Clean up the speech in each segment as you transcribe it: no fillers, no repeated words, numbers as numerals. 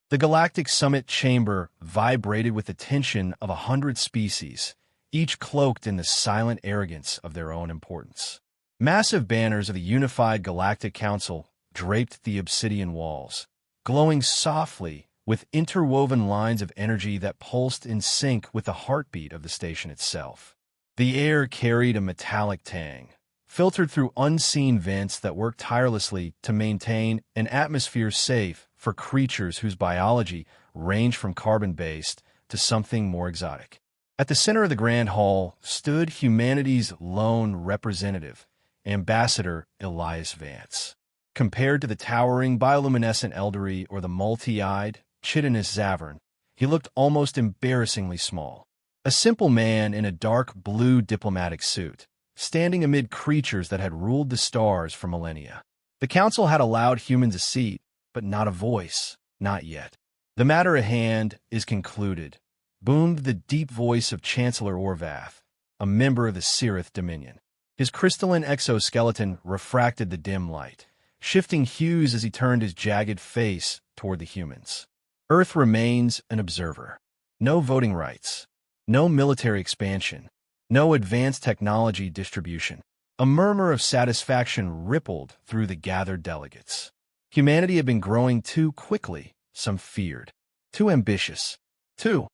The galactic summit chamber vibrated with the tension of 100 species, each cloaked in the silent arrogance of their own importance. Massive banners of the unified Galactic Council draped the obsidian walls, glowing softly with interwoven lines of energy that pulsed in sync with the heartbeat of the station itself. The air carried a metallic tang, filtered through unseen vents that worked tirelessly to maintain an atmosphere safe for creatures whose biology ranged from carbon-based to something more exotic. At the center of the Grand Hall stood humanity's lone representative, Ambassador Elias Vance. Compared to the towering bioluminescent Eldery or the multi-eyed, chitinous Zavern, he looked almost embarrassingly small. A simple man in a dark blue diplomatic suit, standing amid creatures that had ruled the stars for millennia. The council had allowed humans a seat, but not a voice, not yet. "The matter at hand is concluded," boomed the deep voice of Chancellor Orvath, a member of the Cirith Dominion. His crystalline exoskeleton refracted the dim light, shifting hues as he turned his jagged face toward the humans. Earth remains an observer. No voting rights. No military expansion. No advanced technology distribution. A murmur of satisfaction rippled through the gathered delegates. Humanity had been growing too quickly, some feared. Too ambitious. Too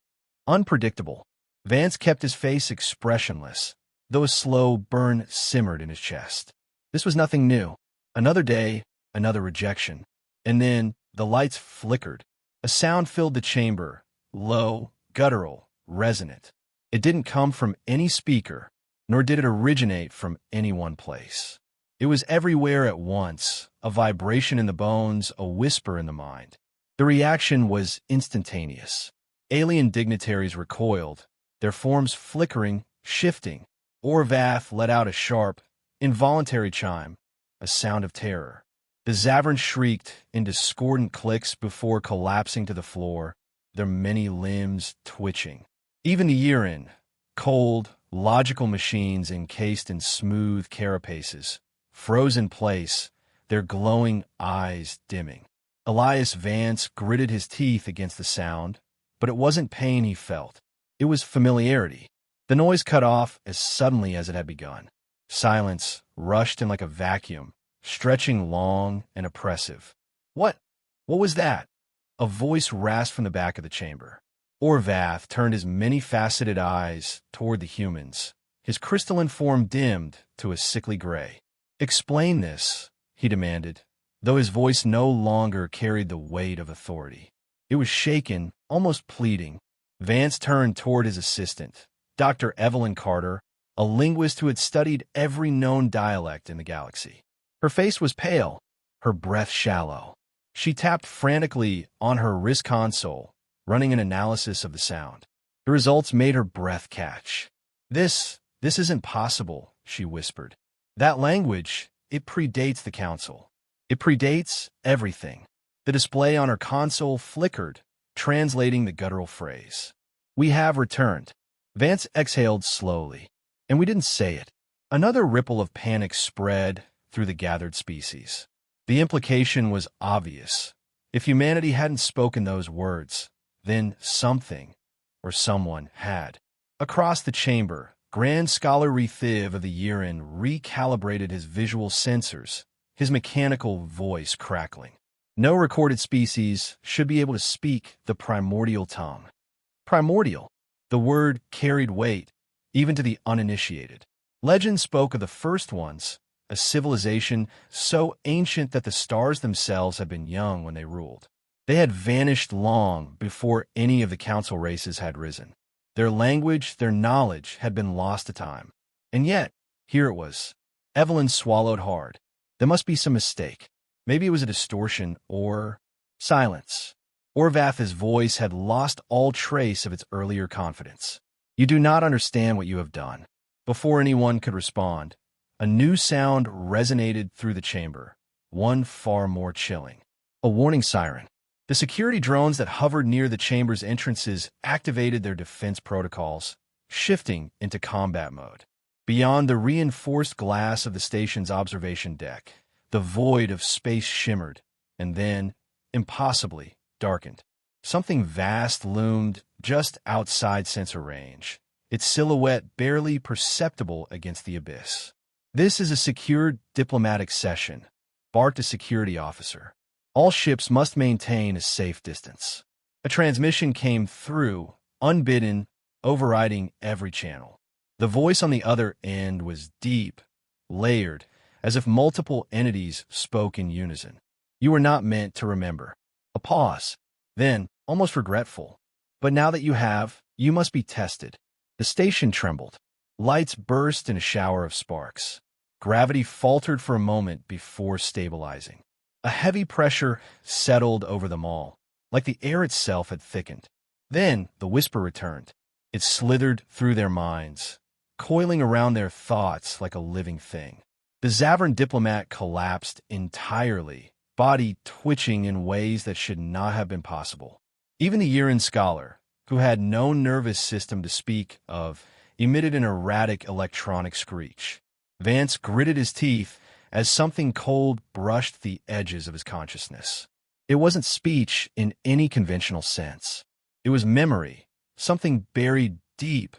unpredictable. Vance kept his face expressionless, though a slow burn simmered in his chest. This was nothing new. Another day, another rejection. And then the lights flickered. A sound filled the chamber, low, guttural, resonant. It didn't come from any speaker, nor did it originate from any one place. It was everywhere at once, a vibration in the bones, a whisper in the mind. The reaction was instantaneous. Alien dignitaries recoiled, their forms flickering, shifting. Orvath let out a sharp, involuntary chime, a sound of terror. The Zavern shrieked in discordant clicks before collapsing to the floor, their many limbs twitching. Even the Yiren, cold, logical machines encased in smooth carapaces, froze in place, their glowing eyes dimming. Elias Vance gritted his teeth against the sound, but it wasn't pain he felt. It was familiarity. The noise cut off as suddenly as it had begun. Silence rushed in like a vacuum, stretching long and oppressive. What was that?" A voice rasped from the back of the chamber. Orvath turned his many-faceted eyes toward the humans, his crystalline form dimmed to a sickly gray. "Explain this," he demanded, though his voice no longer carried the weight of authority. It was shaken, almost pleading. Vance turned toward his assistant, Dr. Evelyn Carter, a linguist who had studied every known dialect in the galaxy. Her face was pale, her breath shallow. She tapped frantically on her wrist console, running an analysis of the sound. The results made her breath catch. This isn't possible," she whispered. "That language, it predates the council. It predates everything." The display on her console flickered, translating the guttural phrase. "We have returned." Vance exhaled slowly. "And we didn't say it." Another ripple of panic spread through the gathered species. The implication was obvious. If humanity hadn't spoken those words, then something or someone had. Across the chamber, Grand Scholar Rethiv of the Yiren recalibrated his visual sensors, his mechanical voice crackling. No recorded species should be able to speak the primordial tongue. Primordial. The word carried weight, even to the uninitiated. Legend spoke of the first ones, a civilization so ancient that the stars themselves had been young when they ruled. They had vanished long before any of the council races had risen. Their language, their knowledge had been lost to time. And yet, here it was. Evelyn swallowed hard. There must be some mistake. Maybe it was a distortion or silence. Orvath's voice had lost all trace of its earlier confidence. "You do not understand what you have done." Before anyone could respond, a new sound resonated through the chamber, one far more chilling. A warning siren. The security drones that hovered near the chamber's entrances activated their defense protocols, shifting into combat mode. Beyond the reinforced glass of the station's observation deck, the void of space shimmered, and then, impossibly, darkened. Something vast loomed just outside sensor range, its silhouette barely perceptible against the abyss. "This is a secured diplomatic session," barked a security officer. "All ships must maintain a safe distance." A transmission came through, unbidden, overriding every channel. The voice on the other end was deep, layered, as if multiple entities spoke in unison. "You were not meant to remember." A pause. Then, almost regretful. "But now that you have, you must be tested." The station trembled. Lights burst in a shower of sparks. Gravity faltered for a moment before stabilizing. A heavy pressure settled over them all, like the air itself had thickened. Then the whisper returned. It slithered through their minds, coiling around their thoughts like a living thing. The Zavern diplomat collapsed entirely, body twitching in ways that should not have been possible. Even the Uran scholar, who had no nervous system to speak of, emitted an erratic electronic screech. Vance gritted his teeth as something cold brushed the edges of his consciousness. It wasn't speech in any conventional sense. It was memory, something buried deep,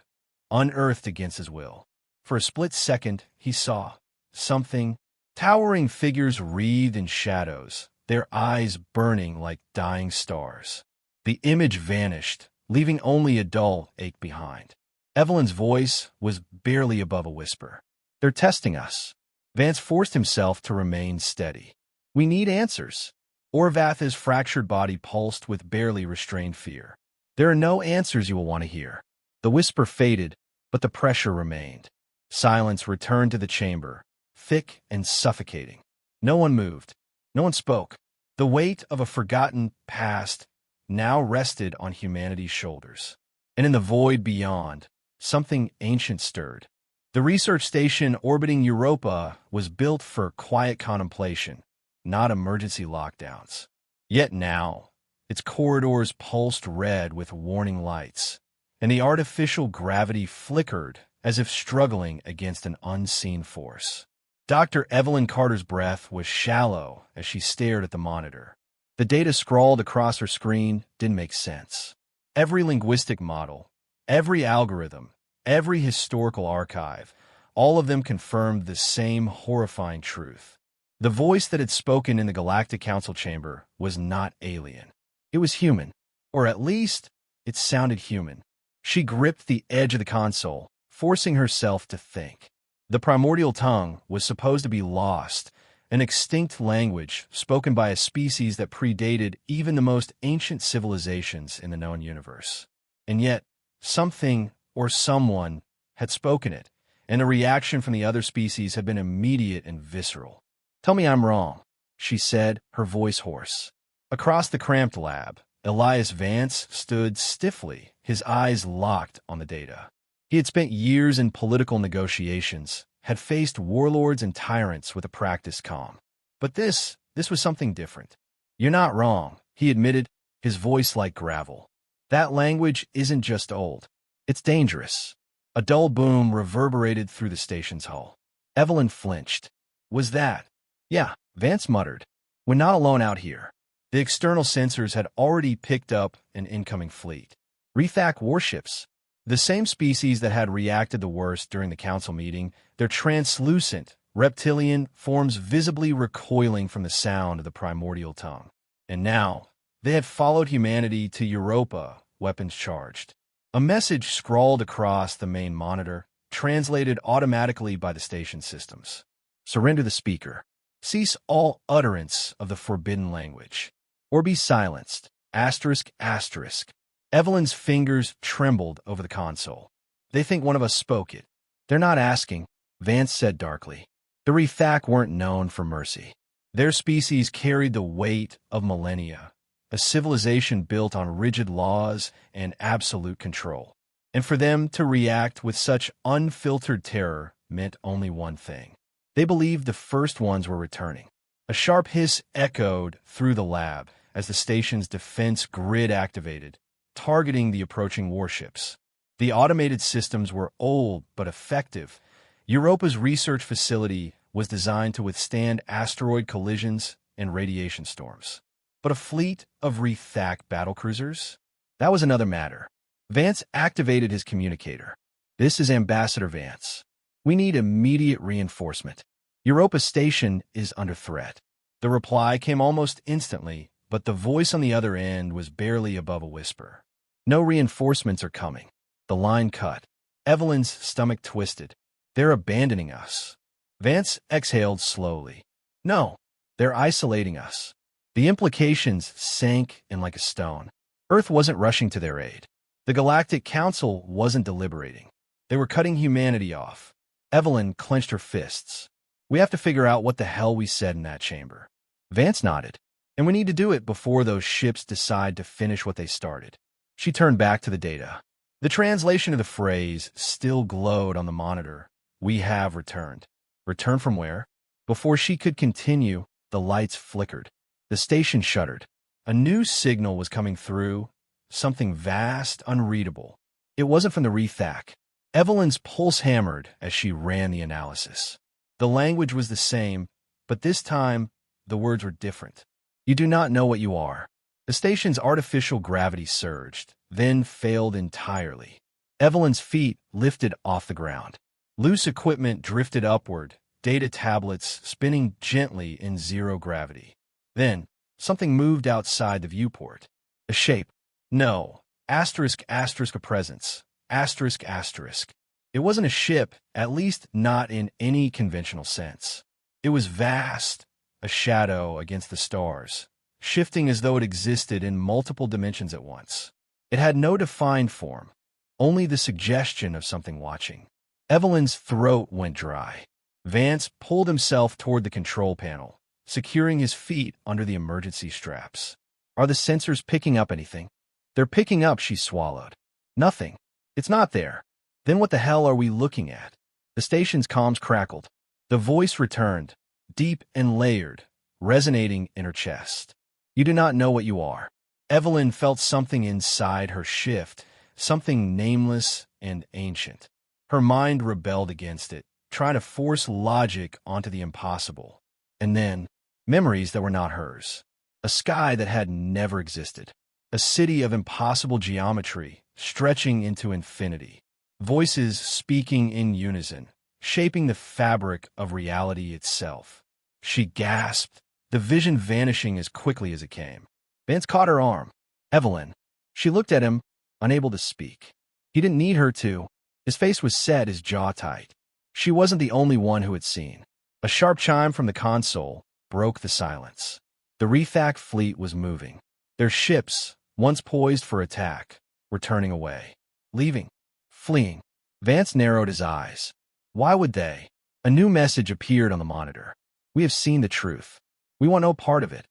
unearthed against his will. For a split second, he saw something. Towering figures wreathed in shadows, their eyes burning like dying stars. The image vanished, leaving only a dull ache behind. Evelyn's voice was barely above a whisper. "They're testing us." Vance forced himself to remain steady. "We need answers." Orvath's fractured body pulsed with barely restrained fear. "There are no answers you will want to hear." The whisper faded, but the pressure remained. Silence returned to the chamber, thick and suffocating. No one moved. No one spoke. The weight of a forgotten past now rested on humanity's shoulders. And in the void beyond, something ancient stirred. The research station orbiting Europa was built for quiet contemplation, not emergency lockdowns. Yet now, its corridors pulsed red with warning lights, and the artificial gravity flickered as if struggling against an unseen force. Dr. Evelyn Carter's breath was shallow as she stared at the monitor. The data scrawled across her screen didn't make sense. Every linguistic model, every algorithm, every historical archive, all of them confirmed the same horrifying truth. The voice that had spoken in the Galactic Council chamber was not alien. It was human, or at least, it sounded human. She gripped the edge of the console, forcing herself to think. The primordial tongue was supposed to be lost, an extinct language spoken by a species that predated even the most ancient civilizations in the known universe. And yet, something or someone had spoken it, and the reaction from the other species had been immediate and visceral. "Tell me I'm wrong," she said, her voice hoarse. Across the cramped lab, Elias Vance stood stiffly, his eyes locked on the data. He had spent years in political negotiations, had faced warlords and tyrants with a practiced calm. But this was something different. "You're not wrong," he admitted, his voice like gravel. "That language isn't just old. It's dangerous." A dull boom reverberated through the station's hull. Evelyn flinched. "Was that?" "Yeah," Vance muttered. "We're not alone out here." The external sensors had already picked up an incoming fleet. Rethak warships. The same species that had reacted the worst during the council meeting, their translucent, reptilian forms visibly recoiling from the sound of the primordial tongue. And now, they had followed humanity to Europa, weapons charged. A message scrawled across the main monitor, translated automatically by the station systems. "Surrender the speaker. Cease all utterance of the forbidden language. Or be silenced. Asterisk, asterisk." Evelyn's fingers trembled over the console. "They think one of us spoke it." "They're not asking," Vance said darkly. The Rethak weren't known for mercy. Their species carried the weight of millennia, a civilization built on rigid laws and absolute control. And for them to react with such unfiltered terror meant only one thing. They believed the first ones were returning. A sharp hiss echoed through the lab as the station's defense grid activated, targeting the approaching warships. The automated systems were old but effective. Europa's research facility was designed to withstand asteroid collisions and radiation storms. But a fleet of Rethak battlecruisers? That was another matter. Vance activated his communicator. This is Ambassador Vance. We need immediate reinforcement. Europa Station is under threat. The reply came almost instantly, but the voice on the other end was barely above a whisper. No reinforcements are coming. The line cut. Evelyn's stomach twisted. They're abandoning us. Vance exhaled slowly. No, they're isolating us. The implications sank in like a stone. Earth wasn't rushing to their aid. The Galactic Council wasn't deliberating. They were cutting humanity off. Evelyn clenched her fists. We have to figure out what the hell we said in that chamber. Vance nodded. And we need to do it before those ships decide to finish what they started. She turned back to the data. The translation of the phrase still glowed on the monitor. We have returned. Returned from where? Before she could continue, the lights flickered. The station shuddered. A new signal was coming through, something vast, unreadable. It wasn't from the Rethak. Evelyn's pulse hammered as she ran the analysis. The language was the same, but this time, the words were different. You do not know what you are. The station's artificial gravity surged, then failed entirely. Evelyn's feet lifted off the ground. Loose equipment drifted upward, data tablets spinning gently in zero gravity. Then, something moved outside the viewport. A shape. No. Asterisk, asterisk, a presence. Asterisk, asterisk. It wasn't a ship, at least not in any conventional sense. It was vast, a shadow against the stars, shifting as though it existed in multiple dimensions at once. It had no defined form, only the suggestion of something watching. Evelyn's throat went dry. Vance pulled himself toward the control panel, securing his feet under the emergency straps. Are the sensors picking up anything? They're picking up, she swallowed. Nothing. It's not there. Then what the hell are we looking at? The station's comms crackled. The voice returned, deep and layered, resonating in her chest. You do not know what you are. Evelyn felt something inside her shift, something nameless and ancient. Her mind rebelled against it, trying to force logic onto the impossible. And then, memories that were not hers. A sky that had never existed. A city of impossible geometry, stretching into infinity. Voices speaking in unison, shaping the fabric of reality itself. She gasped, the vision vanishing as quickly as it came. Vance caught her arm. Evelyn. She looked at him, unable to speak. He didn't need her to. His face was set, his jaw tight. She wasn't the only one who had seen. A sharp chime from the console broke the silence. The Rethak fleet was moving. Their ships, once poised for attack, were turning away. Leaving. Fleeing. Vance narrowed his eyes. Why would they? A new message appeared on the monitor. We have seen the truth. We want no part of it.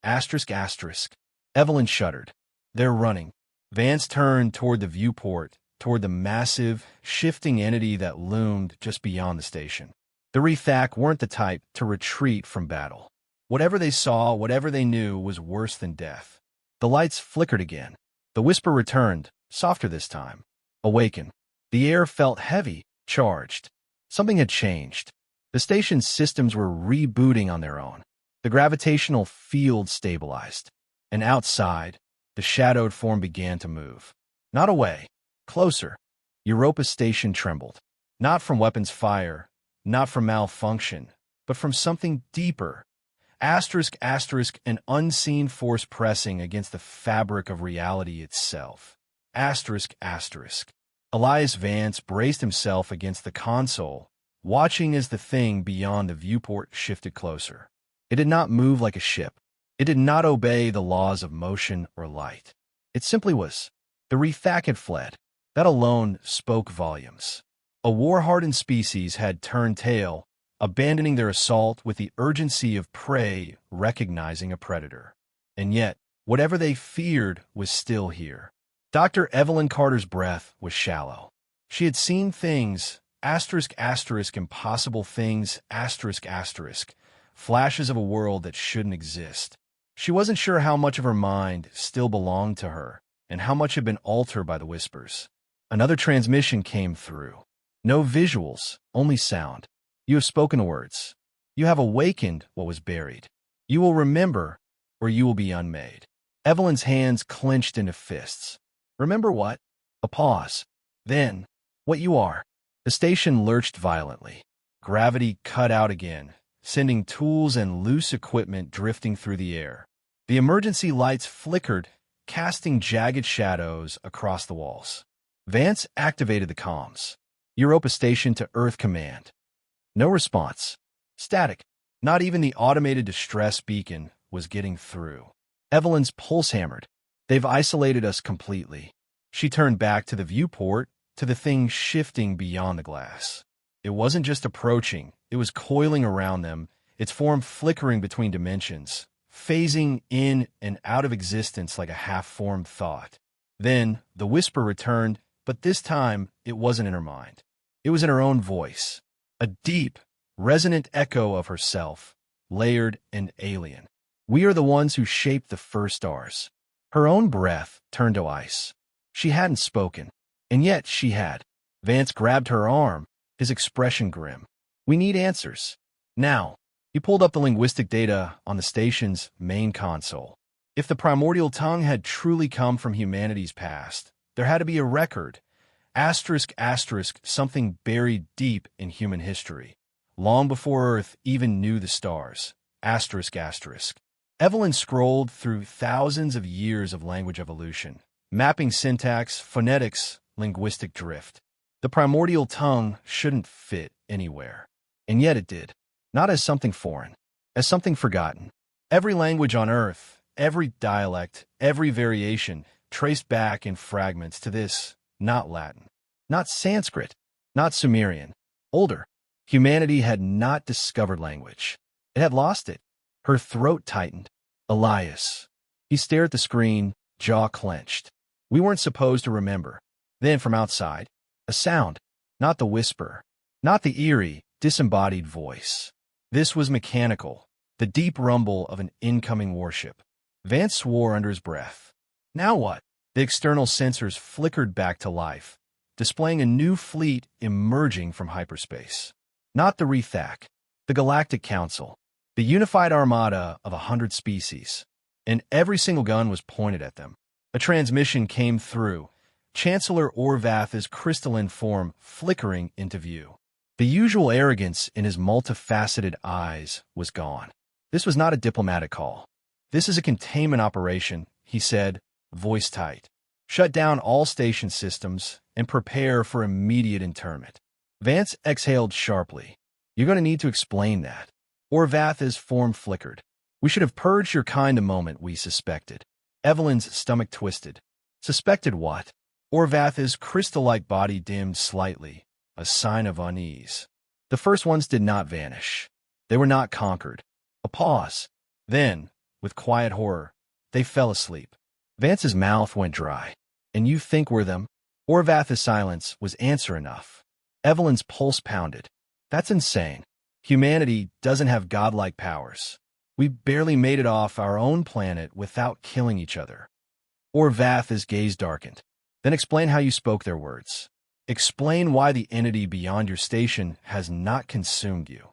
Asterisk, asterisk. Evelyn shuddered. They're running. Vance turned toward the viewport, toward the massive, shifting entity that loomed just beyond the station. The Rethak weren't the type to retreat from battle. Whatever they saw, whatever they knew, was worse than death. The lights flickered again. The whisper returned, softer this time. Awaken. The air felt heavy, charged. Something had changed. The station's systems were rebooting on their own. The gravitational field stabilized. And outside, the shadowed form began to move. Not away. Closer. Europa Station trembled. Not from weapons fire, not from malfunction, but from something deeper. Asterisk, asterisk, an unseen force pressing against the fabric of reality itself. Asterisk, asterisk. Elias Vance braced himself against the console, watching as the thing beyond the viewport shifted closer. It did not move like a ship. It did not obey the laws of motion or light. It simply was. The Rethak had fled. That alone spoke volumes. A war-hardened species had turned tail, abandoning their assault with the urgency of prey recognizing a predator. And yet, whatever they feared was still here. Dr. Evelyn Carter's breath was shallow. She had seen things, asterisk, asterisk, impossible things, asterisk, asterisk, flashes of a world that shouldn't exist. She wasn't sure how much of her mind still belonged to her, and how much had been altered by the whispers. Another transmission came through. No visuals, only sound. You have spoken words. You have awakened what was buried. You will remember, or you will be unmade. Evelyn's hands clenched into fists. Remember what? A pause. Then, what you are. The station lurched violently. Gravity cut out again, sending tools and loose equipment drifting through the air. The emergency lights flickered, casting jagged shadows across the walls. Vance activated the comms. Europa Station to Earth Command. No response. Static. Not even the automated distress beacon was getting through. Evelyn's pulse hammered. They've isolated us completely. She turned back to the viewport, to the thing shifting beyond the glass. It wasn't just approaching, it was coiling around them, its form flickering between dimensions, phasing in and out of existence like a half-formed thought. Then, the whisper returned, but this time, it wasn't in her mind. It was in her own voice. A deep, resonant echo of herself, layered and alien. We are the ones who shaped the first stars. Her own breath turned to ice. She hadn't spoken, and yet she had. Vance grabbed her arm, his expression grim. We need answers. Now. He pulled up the linguistic data on the station's main console. If the primordial tongue had truly come from humanity's past, there had to be a record. Asterisk, asterisk, something buried deep in human history. Long before Earth even knew the stars. Asterisk, asterisk. Evelyn scrolled through thousands of years of language evolution, mapping syntax, phonetics, linguistic drift. The primordial tongue shouldn't fit anywhere. And yet it did. Not as something foreign, as something forgotten. Every language on Earth, every dialect, every variation, traced back in fragments to this, not Latin, not Sanskrit, not Sumerian. Older. Humanity had not discovered language. It had lost it. Her throat tightened. Elias. He stared at the screen, jaw clenched. We weren't supposed to remember. Then from outside, a sound. Not the whisper. Not the eerie, disembodied voice. This was mechanical, the deep rumble of an incoming warship. Vance swore under his breath. Now what? The external sensors flickered back to life, displaying a new fleet emerging from hyperspace. Not the Rethak, the Galactic Council, the unified armada of 100 species. And every single gun was pointed at them. A transmission came through, Chancellor Orvath's crystalline form flickering into view. The usual arrogance in his multifaceted eyes was gone. This was not a diplomatic call. This is a containment operation, he said, voice tight. Shut down all station systems and prepare for immediate internment. Vance exhaled sharply. You're going to need to explain that. Orvath's form flickered. We should have purged your kind the moment we suspected. Evelyn's stomach twisted. Suspected what? Orvath's crystal-like body dimmed slightly, a sign of unease. The first ones did not vanish. They were not conquered. A pause. Then, with quiet horror, they fell asleep. Vance's mouth went dry. And you think we're them? Orvath's silence was answer enough. Evelyn's pulse pounded. That's insane. Humanity doesn't have godlike powers. We barely made it off our own planet without killing each other. Orvath's gaze darkened. Then explain how you spoke their words. Explain why the entity beyond your station has not consumed you.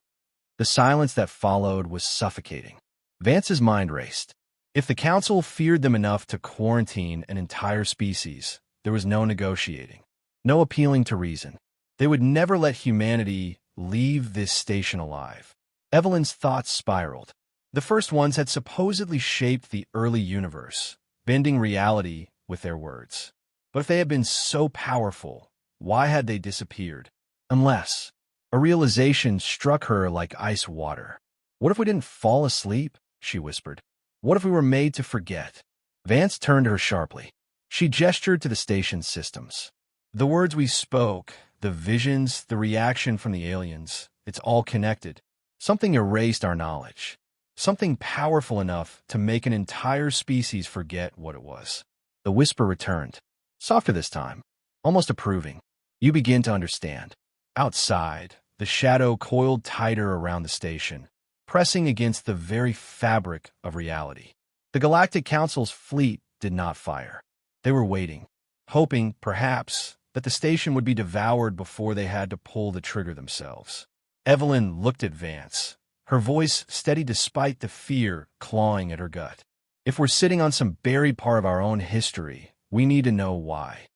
The silence that followed was suffocating. Vance's mind raced. If the Council feared them enough to quarantine an entire species, there was no negotiating, no appealing to reason. They would never let humanity leave this station alive. Evelyn's thoughts spiraled. The first ones had supposedly shaped the early universe, bending reality with their words. But if they had been so powerful, why had they disappeared? Unless a realization struck her like ice water. What if we didn't fall asleep? She whispered. What if we were made to forget? Vance turned to her sharply. She gestured to the station's systems. The words we spoke, the visions, the reaction from the aliens, it's all connected. Something erased our knowledge. Something powerful enough to make an entire species forget what it was. The whisper returned. Softer this time, almost approving. You begin to understand. Outside, the shadow coiled tighter around the station, pressing against the very fabric of reality. The Galactic Council's fleet did not fire. They were waiting, hoping, perhaps, that the station would be devoured before they had to pull the trigger themselves. Evelyn looked at Vance, her voice steady despite the fear clawing at her gut. If we're sitting on some buried part of our own history, we need to know why.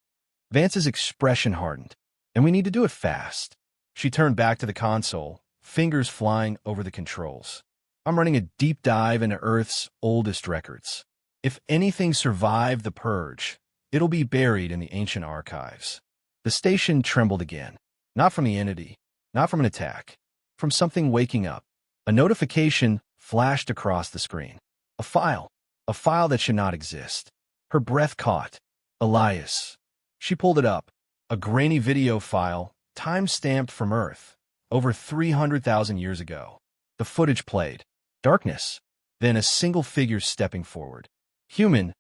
Vance's expression hardened, and we need to do it fast. She turned back to the console, fingers flying over the controls. I'm running a deep dive into Earth's oldest records. If anything survived the purge, it'll be buried in the ancient archives. The station trembled again, not from the entity, not from an attack, from something waking up. A notification flashed across the screen. A file that should not exist. Her breath caught. Elias. She pulled it up. A grainy video file, time-stamped from Earth, over 300,000 years ago. The footage played. Darkness. Then a single figure stepping forward. Human,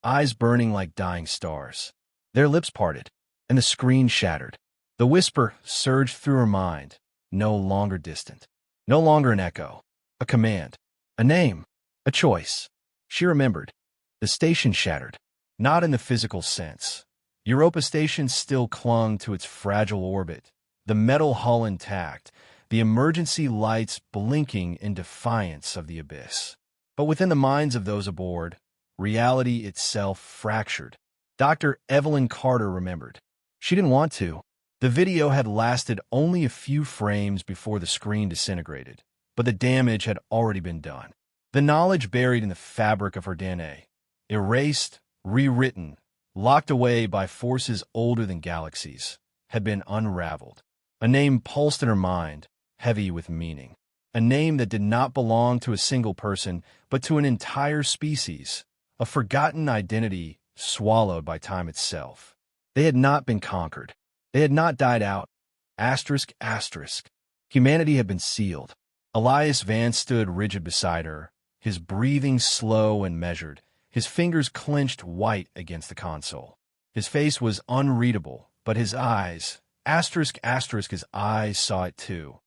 eyes burning like dying stars. Their lips parted, and the screen shattered. The whisper surged through her mind, no longer distant. No longer an echo. A command. A name. A choice. She remembered. The station shattered. Not in the physical sense. Europa Station still clung to its fragile orbit, the metal hull intact, the emergency lights blinking in defiance of the abyss. But within the minds of those aboard, reality itself fractured. Dr. Evelyn Carter remembered. She didn't want to. The video had lasted only a few frames before the screen disintegrated, but the damage had already been done. The knowledge buried in the fabric of her DNA, erased, rewritten, locked away by forces older than galaxies, had been unraveled. A name pulsed in her mind, heavy with meaning. A name that did not belong to a single person, but to an entire species. A forgotten identity swallowed by time itself. They had not been conquered. They had not died out. Asterisk, asterisk. Humanity had been sealed. Elias Vance stood rigid beside her, his breathing slow and measured, his fingers clenched white against the console. His face was unreadable, but his eyes, asterisk, asterisk, his eyes saw it too.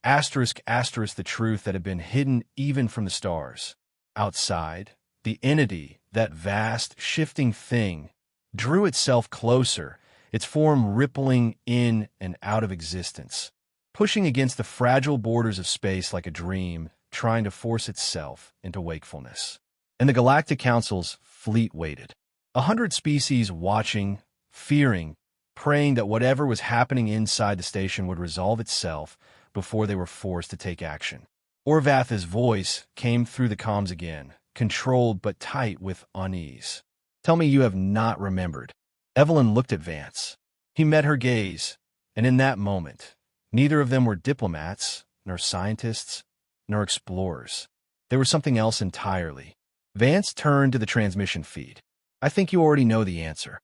Asterisk, asterisk, the truth that had been hidden even from the stars. Outside, the entity, that vast, shifting thing, drew itself closer, its form rippling in and out of existence, pushing against the fragile borders of space like a dream, trying to force itself into wakefulness. And the Galactic Council's fleet waited. 100 species watching, fearing, praying that whatever was happening inside the station would resolve itself before they were forced to take action. Orvath's voice came through the comms again, controlled but tight with unease. Tell me you have not remembered. Evelyn looked at Vance. He met her gaze, and in that moment, neither of them were diplomats, nor scientists, nor explorers. They were something else entirely. Vance turned to the transmission feed. I think you already know the answer.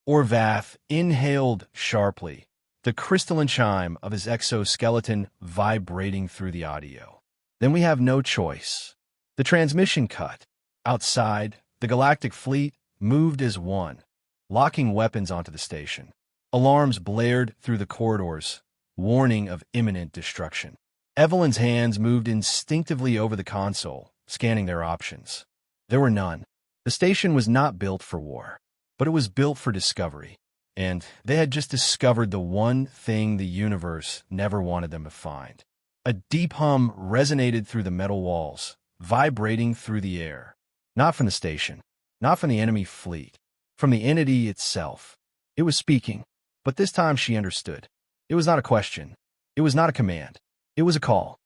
Orvath inhaled sharply, the crystalline chime of his exoskeleton vibrating through the audio. Then we have no choice. The transmission cut. Outside, the galactic fleet moved as one, locking weapons onto the station. Alarms blared through the corridors, warning of imminent destruction. Evelyn's hands moved instinctively over the console, scanning their options. There were none. The station was not built for war, but it was built for discovery. And they had just discovered the one thing the universe never wanted them to find. A deep hum resonated through the metal walls, vibrating through the air. Not from the station, not from the enemy fleet, from the entity itself. It was speaking, but this time she understood. It was not a question. It was not a command. It was a call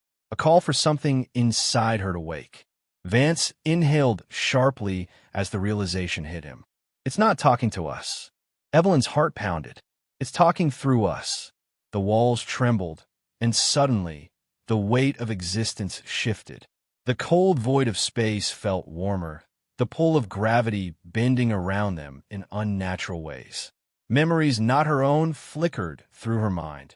for something inside her to wake. Vance inhaled sharply as the realization hit him. It's not talking to us. Evelyn's heart pounded. It's talking through us. The walls trembled, and suddenly, the weight of existence shifted. The cold void of space felt warmer, the pull of gravity bending around them in unnatural ways. Memories not her own flickered through her mind.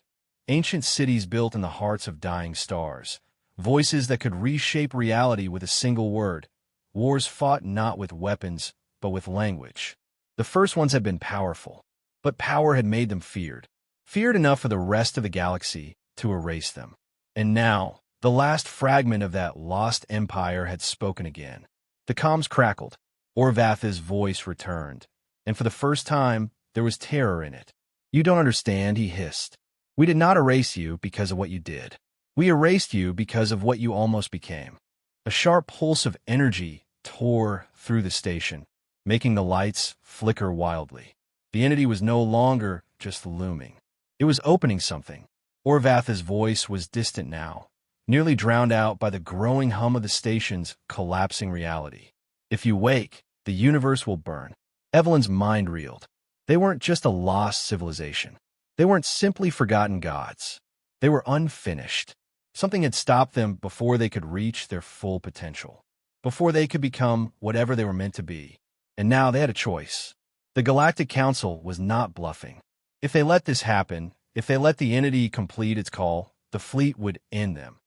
Ancient cities built in the hearts of dying stars. Voices that could reshape reality with a single word. Wars fought not with weapons, but with language. The first ones had been powerful, but power had made them feared. Feared enough for the rest of the galaxy to erase them. And now, the last fragment of that lost empire had spoken again. The comms crackled. Orvath's voice returned, and for the first time, there was terror in it. You don't understand, he hissed. We did not erase you because of what you did. We erased you because of what you almost became. A sharp pulse of energy tore through the station, making the lights flicker wildly. The entity was no longer just looming. It was opening something. Orvatha's voice was distant now, nearly drowned out by the growing hum of the station's collapsing reality. If you wake, the universe will burn. Evelyn's mind reeled. They weren't just a lost civilization. They weren't simply forgotten gods. They were unfinished. Something had stopped them before they could reach their full potential, before they could become whatever they were meant to be. And now they had a choice. The Galactic Council was not bluffing. If they let this happen, if they let the entity complete its call, the fleet would end them.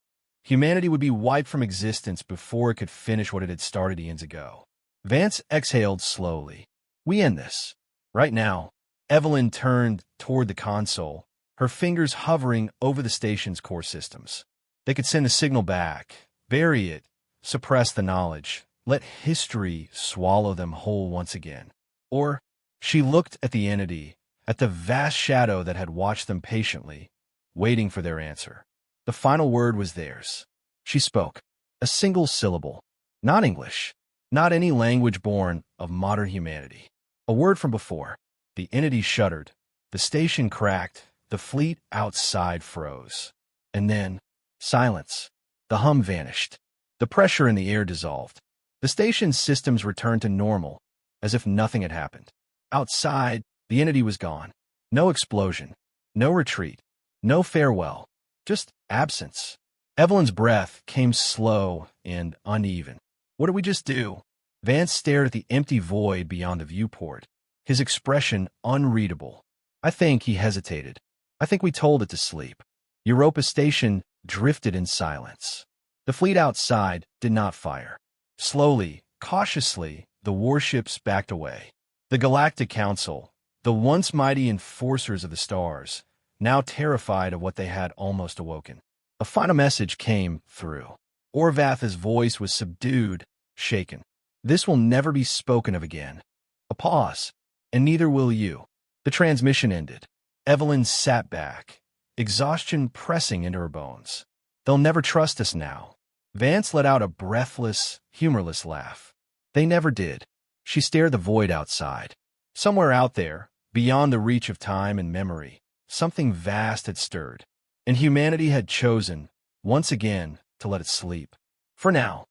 Humanity would be wiped from existence before it could finish what it had started eons ago. Vance exhaled slowly. We end this. Right now. Evelyn turned toward the console, her fingers hovering over the station's core systems. They could send the signal back, bury it, suppress the knowledge, let history swallow them whole once again. Or, she looked at the entity, at the vast shadow that had watched them patiently, waiting for their answer. The final word was theirs. She spoke. A single syllable. Not English. Not any language born of modern humanity. A word from before. The entity shuddered. The station cracked. The fleet outside froze. And then, silence. The hum vanished. The pressure in the air dissolved. The station's systems returned to normal, as if nothing had happened. Outside, the entity was gone. No explosion. No retreat. No farewell. Just absence. Evelyn's breath came slow and uneven. What did we just do? Vance stared at the empty void beyond the viewport, his expression unreadable. I think he hesitated. I think we told it to sleep. Europa Station drifted in silence. The fleet outside did not fire. Slowly, cautiously, the warships backed away. The Galactic Council, the once mighty enforcers of the stars, now terrified of what they had almost awoken. A final message came through. Orvatha's voice was subdued, shaken. This will never be spoken of again. A pause, and neither will you. The transmission ended. Evelyn sat back, exhaustion pressing into her bones. They'll never trust us now. Vance let out a breathless, humorless laugh. They never did. She stared the void outside. Somewhere out there, beyond the reach of time and memory, something vast had stirred, and humanity had chosen, once again, to let it sleep. For now.